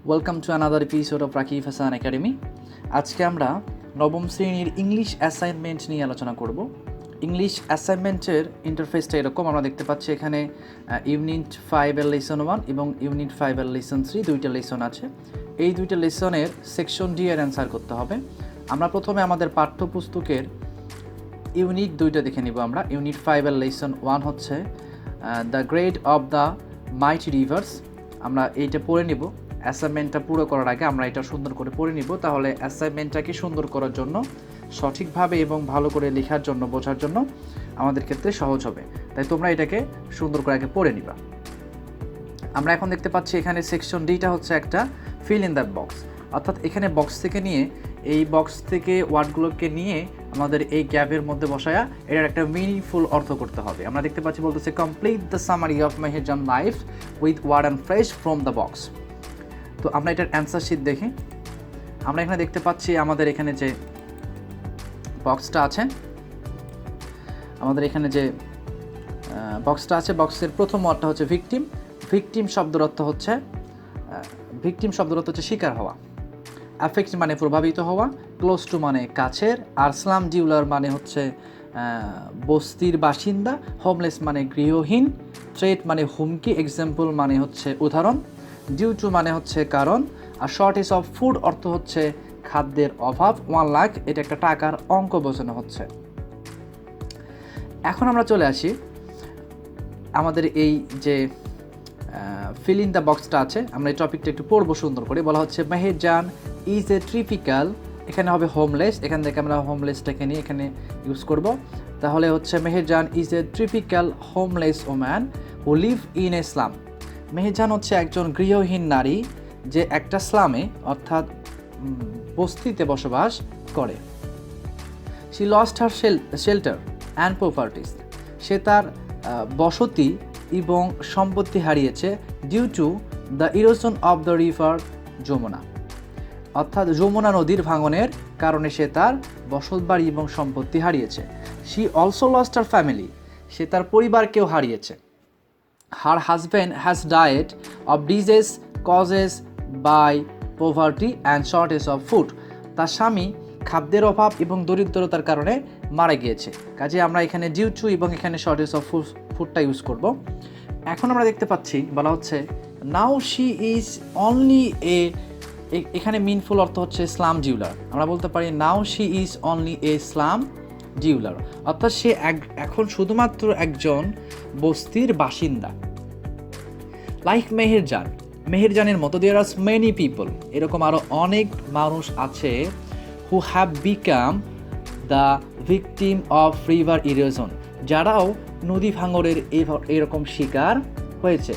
Welcome to another episode of Rakib Hasan academy. আজকে আমরা নবম শ্রেণীর ইংলিশ অ্যাসাইনমেন্ট নিয়ে আলোচনা করব। ইংলিশ অ্যাসাইনমেন্টের ইন্টারফেসটা এরকম আমরা দেখতে পাচ্ছি। এখানে ইউনিট 5-এর লেসন 1 এবং ইউনিট 5-এর লেসন 3 দুইটা লেসন আছে। এই দুইটা লেসনের সেকশন ডি এর অ্যান্সার করতে হবে। আমরা প্রথমে আমাদের পাঠ্যপুস্তকের ইউনিট 2টা দেখে নিব। আমরা ইউনিট 5-এর লেসন 1 হচ্ছে the great of the mighty reverse. আমরা এইটা পড়ে নিব। অ্যাসাইনমেন্টটা পুরো করার আগে আমরা এটা সুন্দর করে পড়ে নিব, তাহলে অ্যাসাইনমেন্টটাকে সুন্দর করার জন্য, সঠিকভাবে এবং ভালো করে লেখার জন্য, বোঝার জন্য আমাদের ক্ষেত্রে সহজ হবে। তাই তোমরা এটাকে সুন্দর করে আগে পড়ে নিবা। আমরা এখন দেখতে পাচ্ছি এখানে সেকশন ডিটা হচ্ছে একটা ফিল ইন দ্য বক্স, অর্থাৎ এখানে বক্স থেকে নিয়ে, এই বক্স থেকে ওয়ার্ডগুলোকে নিয়ে আমাদের এই গ্যাপের মধ্যে বসায়া এটার একটা মিনিংফুল অর্থ করতে হবে। আমরা দেখতে পাচ্ছি বলতেছে complete the summary of Meherjan life with word and fresh from the box. তো আমরা এটার অ্যান্সার শিট দেখি। আমরা এখানে দেখতে পাচ্ছি আমাদের এখানে যে বক্সটা আছে, বক্সের প্রথম ওয়ার্ডটা হচ্ছে ভিকটিম। ভিকটিম শব্দের অর্থ হচ্ছে শিকার হওয়া। অ্যাফেক্ট মানে প্রভাবিত হওয়া, ক্লোজ টু মানে কাছের, আর স্লাম ডিউলার মানে হচ্ছে বস্তির বাসিন্দা, হোমলেস মানে গৃহহীন, থ্রেট মানে হুমকি, এক্সাম্পল মানে হচ্ছে উদাহরণ, ডিউ টু মানে হচ্ছে কারণ, আর শর্টেজ অফ ফুড অর্থ হচ্ছে খাদ্যের অভাব। 1 লাখ এটা একটা টাকার অঙ্ক বোঝানো হচ্ছে। এখন আমরা চলে আসি আমাদের এই যে ফিল ইন দ্য বক্সটা আছে, আমরা এই টপিকটা একটু পড়বো সুন্দর করে। বলা হচ্ছে মেহেরজান ইজ এ ট্রিপিক্যাল, এখানে হবে হোমলেস, এখান থেকে আমরা হোমলেসটাকে নিয়ে এখানে ইউজ করব। তাহলে হচ্ছে Meherjan is a typical homeless woman who live in a slum. Meherjan হচ্ছে একজন গৃহহীন নারী যে একটা স্লামে অর্থাৎ বস্তিতে বসবাস করে। She lost her shelter and properties, সে তার বসতি এবং সম্পত্তি হারিয়েছে। Due to the erosion of the river Jamuna, অর্থাৎ যমুনা নদীর ভাঙনের কারণে সে তার বসতবাড়ি এবং সম্পত্তি হারিয়েছে। She also lost her family, সে তার পরিবারকেও হারিয়েছে। Her husband has died of disease causes by poverty and shortage of food, তার স্বামী খাদ্যের অভাব এবং দরিদ্রতার কারণে মারা গিয়েছে। কাজে আমরা এখানে ডিউ টু এবং এখানে শর্টেজ অফ ফুডটা ইউজ করব। এখন আমরা দেখতে পাচ্ছি বলা হচ্ছে নাও শি ইজ অনলি এখানে মিনফুল অর্থ হচ্ছে স্লাম ডিউলার। আমরা বলতে পারি now she is only a slum dweller, অর্থাৎ সে এখন শুধুমাত্র একজন বস্তির বাসিন্দা। লাইক মেহেরজানের মতো দেয়ার আর মেনি পিপল, এরকম আরও অনেক মানুষ আছে who have become the victim of river erosion, যারাও নদী ভাঙরের এরকম শিকার হয়েছে।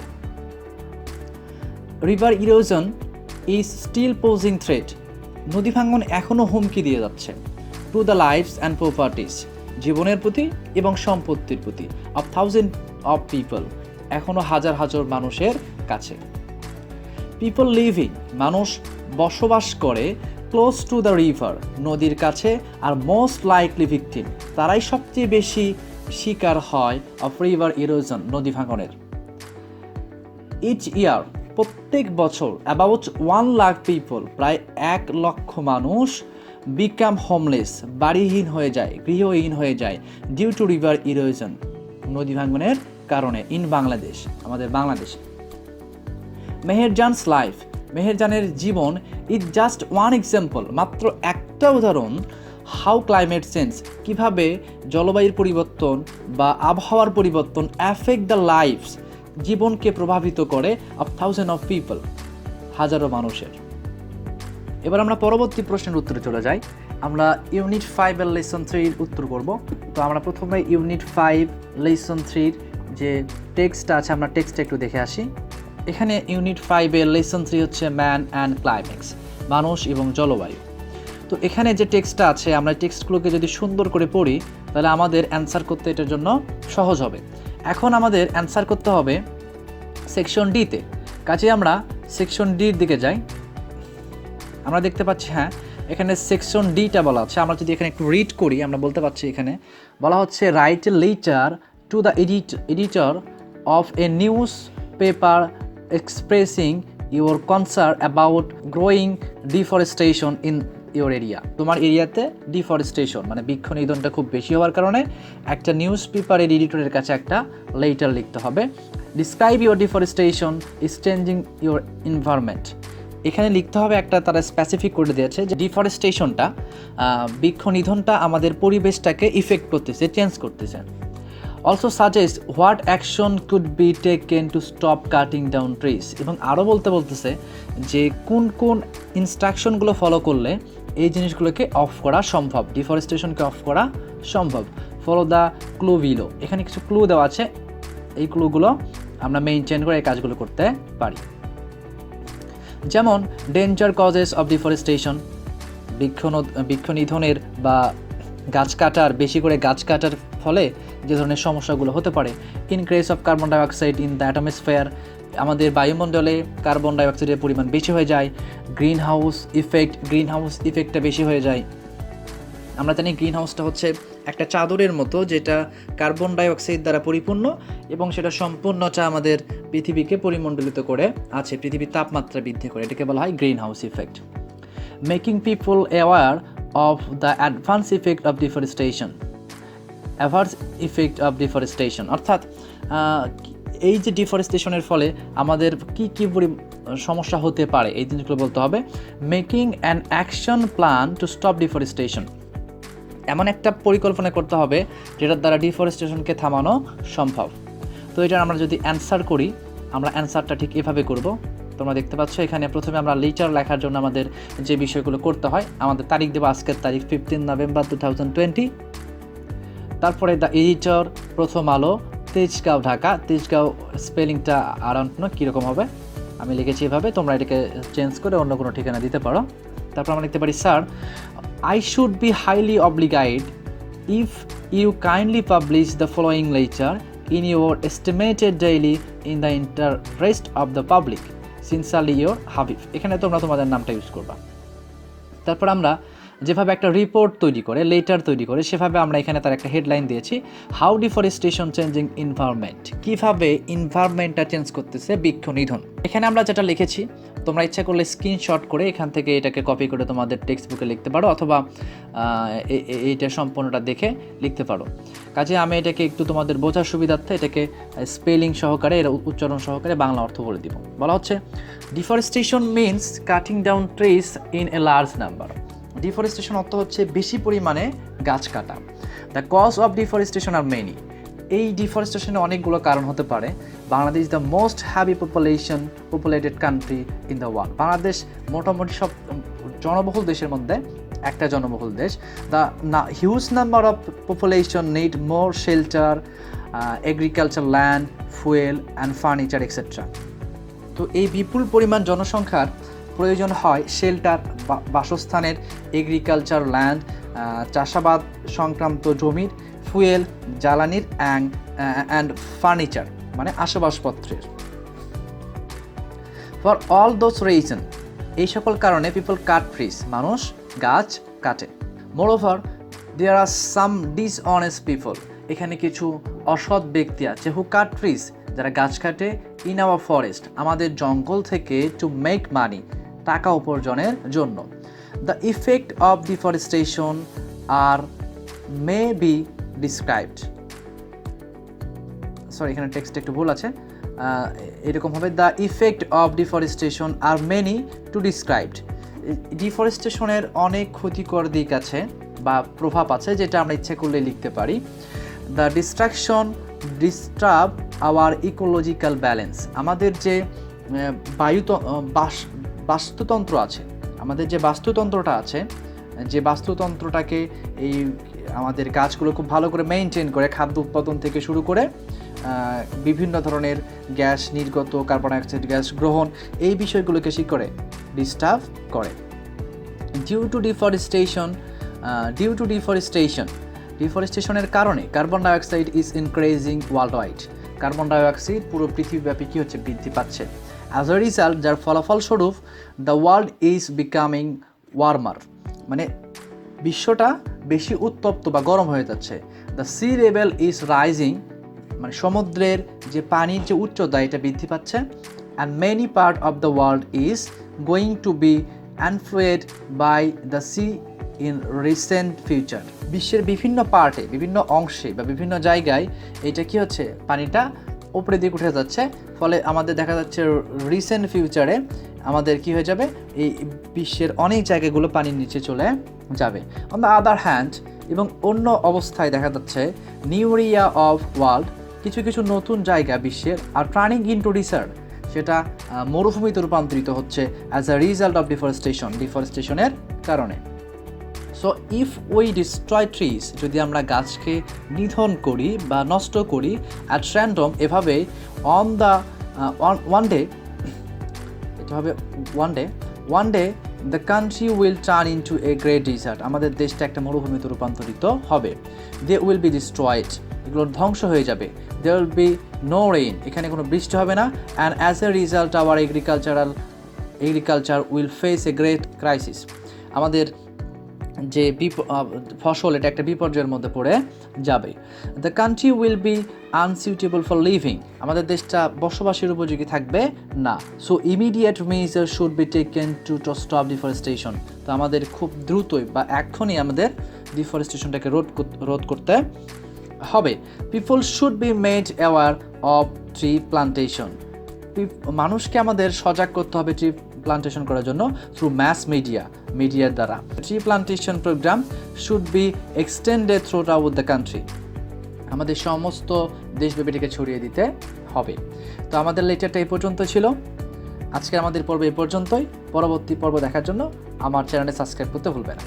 River erosion is still posing threat, নদী ভাঙন এখনও হুমকি দিয়ে যাচ্ছে। To the lifes and properties, জীবনের প্রতি এবং সম্পত্তির প্রতি। অফ থাউজেন্ড অফ পিপল, এখনও হাজার হাজার মানুষের কাছে। পিপল লিভিং, মানুষ বসবাস করে। ক্লোজ টু দ্য রিভার, নদীর কাছে। আর মোস্ট লাইকলি ভিকটিম, তারাই সবচেয়ে বেশি শিকার হয় অফ রিভার ইরোশন, নদী ভাঙনের। ইচ ইয়ার, প্রত্যেক বছর। অ্যাবাউট 1 লাখ পিপল, প্রায় 1 লক্ষ মানুষ। বিকাম হোমলেস, বাড়িহীন হয়ে যায়, গৃহহীন হয়ে যায়। ডিউ টু রিভার ইরোশন, নদী ভাঙনের কারণে। ইন বাংলাদেশ, আমাদের বাংলাদেশে। মেহেরজানস লাইফ, মেহেরজানের জীবন। ইজ জাস্ট 1 এক্সাম্পল, মাত্র একটা উদাহরণ। হাউ ক্লাইমেট চেঞ্জ, কীভাবে জলবায়ুর পরিবর্তন বা আবহাওয়ার পরিবর্তন অ্যাফেক্ট দ্য লাইফস, জীবনকে প্রভাবিত করে। অফ থাউজেন্ড অফ পিপল, হাজারো মানুষের। এবার আমরা পরবর্তী প্রশ্নের উত্তরে চলে যাই। আমরা ইউনিট 5-এর লেসন 3-র উত্তর করব। তো আমরা প্রথমে ইউনিট 5 লেসন 3-র যে টেক্সটটা আছে, আমরা টেক্সটটা একটু দেখে আসি। এখানে ইউনিট 5-এর লেসন 3 হচ্ছে ম্যান অ্যান্ড ক্লাইম্যাক্স, মানুষ এবং জলবায়ু। তো এখানে যে টেক্সটটা আছে, আমরা টেক্সটগুলোকে যদি সুন্দর করে পড়ি তাহলে আমাদের অ্যান্সার করতে এটার জন্য সহজ হবে। এখন আমাদের অ্যান্সার করতে হবে সেকশন ডিতে। কাজে আমরা সেকশন ডির দিকে যাই। আমরা দেখতে পাচ্ছি এখানে সেকশন ডিটা বলা আছে। আমরা যদি এখানে একটু রিড করি, আমরা বলতে পারছি এখানে বলা হচ্ছে write a letter to the editor of A news paper expressing your concern about growing deforestation in your area. তোমার এরিয়াতে ডিফরেস্টেশন মানে বৃক্ষ নিধনটা খুব বেশি হওয়ার কারণে একটা নিউজ পেপারের এডিটরের কাছে একটা লেটার লিখতে হবে। Describe your deforestation is changing your environment. এখানে লিখতে হবে একটা, তারা স্পেসিফিক করে দিয়েছে যে ডিফরেস্টেশনটা, বৃক্ষ নিধনটা আমাদের পরিবেশটাকে ইফেক্ট করতেছে, চেঞ্জ করতেছে। Also suggest what action could be taken to stop cutting down trees. এবং আরও বলতেছে যে কোন কোন ইনস্ট্রাকশনগুলো ফলো করলে এই জিনিসগুলোকে অফ করা সম্ভব, ডিফরেস্টেশনকে অফ করা সম্ভব। Follow the clue below. এখানে কিছু ক্লু দেওয়া আছে, এই ক্লুগুলো আমরা মেনটেন করে এই কাজগুলো করতে পারি। যেমন ডেঞ্জার কজেস অফ ডিফরেস্টেশন, বৃক্ষ নিধনের বা গাছ কাটার, বেশি করে গাছ কাটার ফলে যে ধরনের সমস্যাগুলো হতে পারে। Increase of carbon dioxide in the atmosphere, আমাদের বায়ুমণ্ডলে কার্বন ডাইঅক্সাইডের পরিমাণ বেশি হয়ে যায়। গ্রিন হাউস ইফেক্টটা বেশি হয়ে যায়। আমরা জানি গ্রিন হাউসটা হচ্ছে একটা চাদরের মতো, যেটা কার্বন ডাইঅক্সাইড দ্বারা পরিপূর্ণ এবং সেটা সম্পূর্ণটা আমাদের পৃথিবীকে পরিমণ্ডলিত করে আছে, পৃথিবীর তাপমাত্রা বৃদ্ধি করে। এটাকে বলা হয় green house effect. Making people aware of the advance effect of deforestation, অর্থাৎ এই যে ডিফরেস্টেশনের ফলে আমাদের কী সমস্যা হতে পারে এই জিনিসগুলো বলতে হবে। Making an action plan two stop deforestation, এমন একটা পরিকল্পনা করতে হবে যেটার দ্বারা ডিফরেস্টেশনকে থামানো সম্ভব। তো এটা আমরা যদি অ্যান্সার করি, আমরা অ্যান্সারটা ঠিক এভাবে করব। তোমরা দেখতে পাচ্ছ এখানে প্রথমে আমরা লেটার লেখার জন্য আমাদের যে বিষয়গুলো করতে হয়, আমাদের তারিখ দেবো, আজকের তারিখ 15 নভেম্বর 2020। তারপরে দ্য এডিটর, প্রথম আলো, তেজগাঁও, ঢাকা। তেজগাঁও স্পেলিংটা আরাউন্ড কীরকম হবে আমি লিখেছি এভাবে, তোমরা এটাকে চেঞ্জ করে অন্য কোনো ঠিকানা দিতে পারো। তারপর আমরা লিখতে পারি, sir I should be highly obligated if you kindly publish the following letter in your estimated daily in the interest of the public. Sincerely your Habib. এখানে তোমরা তোমাদের নামটা ইউজ করবা। তারপর আমরা যেভাবে একটা রিপোর্ট তৈরি করে, লেটার তৈরি করে, সেভাবে আমরা এখানে তার একটা হেডলাইন দিয়েছি, হাউ ডিফরেস্টেশন চেঞ্জিং এনভায়রনমেন্ট, কীভাবে এনভায়রনমেন্টটা চেঞ্জ করতেছে বৃক্ষ নিধন। এখানে আমরা যেটা লিখেছি, তোমরা ইচ্ছা করলে স্ক্রিনশট করে এখান থেকে এটাকে কপি করে তোমাদের টেক্সট বুকে লিখতে পারো, অথবা এইটা সম্পূর্ণটা দেখে লিখতে পারো। কাজে আমি এটাকে একটু তোমাদের বোঝার সুবিধার্থে এটাকে স্পেলিং সহকারে, এর উচ্চারণ সহকারে বাংলা অর্থ বলে দিব। বলা হচ্ছে, deforestation means cutting down trees in a large number. Deforestation অর্থ হচ্ছে বেশি পরিমাণে গাছ কাটা। The cause of deforestation are many, এই ডিফরেস্টেশনের অনেকগুলো কারণ হতে পারে। Bangladesh the most heavy populated country in the world, Bangladesh মোটামুটি সব জনবহুল দেশের মধ্যে একটা জনবহুল দেশ। The huge number of population need more shelter, agriculture land, fuel and furniture etcetera. তো এই বিপুল পরিমাণ জনসংখ্যার প্রয়োজন হয় শেল্টার, বাসস্থানের, এগ্রিকালচার ল্যান্ড, চাষাবাদ সংক্রান্ত জমির, ফুয়েল জ্বালানির, অ্যান্ড ফার্নিচার মানে আসবাবপত্রের। ফর অল দোজ রিজন, এই সকল কারণে পিপল কাট ট্রিজ, মানুষ গাছ কাটে। মোরওভার দেয়ার আর সাম ডিসঅনেস্ট পিপল, এখানে কিছু অসৎ ব্যক্তি আছে, হু কাট ট্রিজ, যারা গাছ কাটে, ইন আওয়ার ফরেস্ট, আমাদের জঙ্গল থেকে, টু মেক মানি, টাকা উপার্জনের জন্য। The effect of deforestation are may be described, sorry এখানে টেক্সট একটু ভুল আছে, এরকম হবে, the effect of deforestation are many to described. ডিফরেস্টেশনের অনেক ক্ষতিকর দিক আছে বা প্রভাব আছে, যেটা আমরা ইচ্ছে করলে লিখতে পারি। The destruction disturb our ecological balance, আমাদের যে বাস্তুতন্ত্র আছে, আমাদের যে বাস্তুতন্ত্রটা আছে, যে বাস্তুতন্ত্রটাকে এই আমাদের গাছগুলো খুব ভালো করে মেনটেন করে, খাদ্য উৎপাদন থেকে শুরু করে বিভিন্ন ধরনের গ্যাস নির্গত, কার্বন ডাইঅক্সাইড গ্যাস গ্রহণ, এই বিষয়গুলোকে কী করে, ডিস্টার্ব করে। ডিউ টু ডিফরেস্টেশনের কারণে carbon dioxide is increasing world wide, carbon dioxide পুরো পৃথিবীব্যাপী কী হচ্ছে, বৃদ্ধি পাচ্ছে। অ্যাজ এ রিজাল্ট, যার ফলাফলস্বরূপ, the world is becoming warmer, মানে বিশ্বটা বেশি উত্তপ্ত বা গরম হয়ে যাচ্ছে। The sea level is rising, মানে সমুদ্রের যে পানির যে উচ্চতা এটা বৃদ্ধি পাচ্ছে। and many part of the world is going to be influenced by the sea in recent future. বিশ্বের বিভিন্ন পার্টে, বিভিন্ন অংশে বা বিভিন্ন জায়গায় এটা কি হচ্ছে, পানিটা উপরে দিকে উঠে যাচ্ছে, ফলে আমাদের দেখা যাচ্ছে রিসেন্ট ফিউচারে আমাদের কি হয়ে যাবে, এই বিশ্বের অনেক জায়গাগুলো পানির নিচে চলে যাবে। অন দ্য আদার হ্যান্ড, এবং অন্য অবস্থায় দেখা যাচ্ছে নিউ এরিয়া অফ ওয়ার্ল্ড, কিছু কিছু নতুন জায়গা বিশ্বের আর টার্নিং ইনটু ডিসার্ট, সেটা মরুভূমিতে রূপান্তরিত হচ্ছে অ্যাজ আ রিজাল্ট অফ ডিফরেস্টেশনের কারণে। So if we destroy trees, যদি আমরা গাছকে নিধন করি বা নষ্ট করি অ্যাট র্যান্ডম, এভাবে one day the country will turn into a great desert, আমাদের দেশটা একটা মরুভূমিতে রূপান্তরিত হবে। দে উইল বি ডিস্ট্রয়েড, এগুলো ধ্বংস হয়ে যাবে। They will be no rain, এখানে কোনো বৃষ্টি হবে না। And as a result our agriculture will face a great crisis, আমাদের যে ফসল এটা একটা বিপর্যয়ের মধ্যে পড়ে যাবে। The country will be unsuitable for living, আমাদের দেশটা বসবাসের উপযোগী থাকবে না। So immediate measure should be taken to stop deforestation, তো আমাদের খুব দ্রুতই বা এখনই আমাদের ডিফরেস্টেশনটাকে রোধ করতে হবে। People should be made aware of tree plantation, মানুষকে আমাদের সজাগ করতে হবে ট্রি প্লান্টেশন করার জন্য থ্রু ম্যাস মিডিয়ার দ্বারা। Tree plantation programme should be extended throughout the country, আমাদের সমস্ত দেশব্যাপী এটাকে ছড়িয়ে দিতে হবে। তো আমাদের লেটারটা এই পর্যন্ত ছিল, আজকে আমাদের পর্ব এই পর্যন্তই। পরবর্তী পর্ব দেখার জন্য আমার চ্যানেলে সাবস্ক্রাইব করতে ভুলবেন না।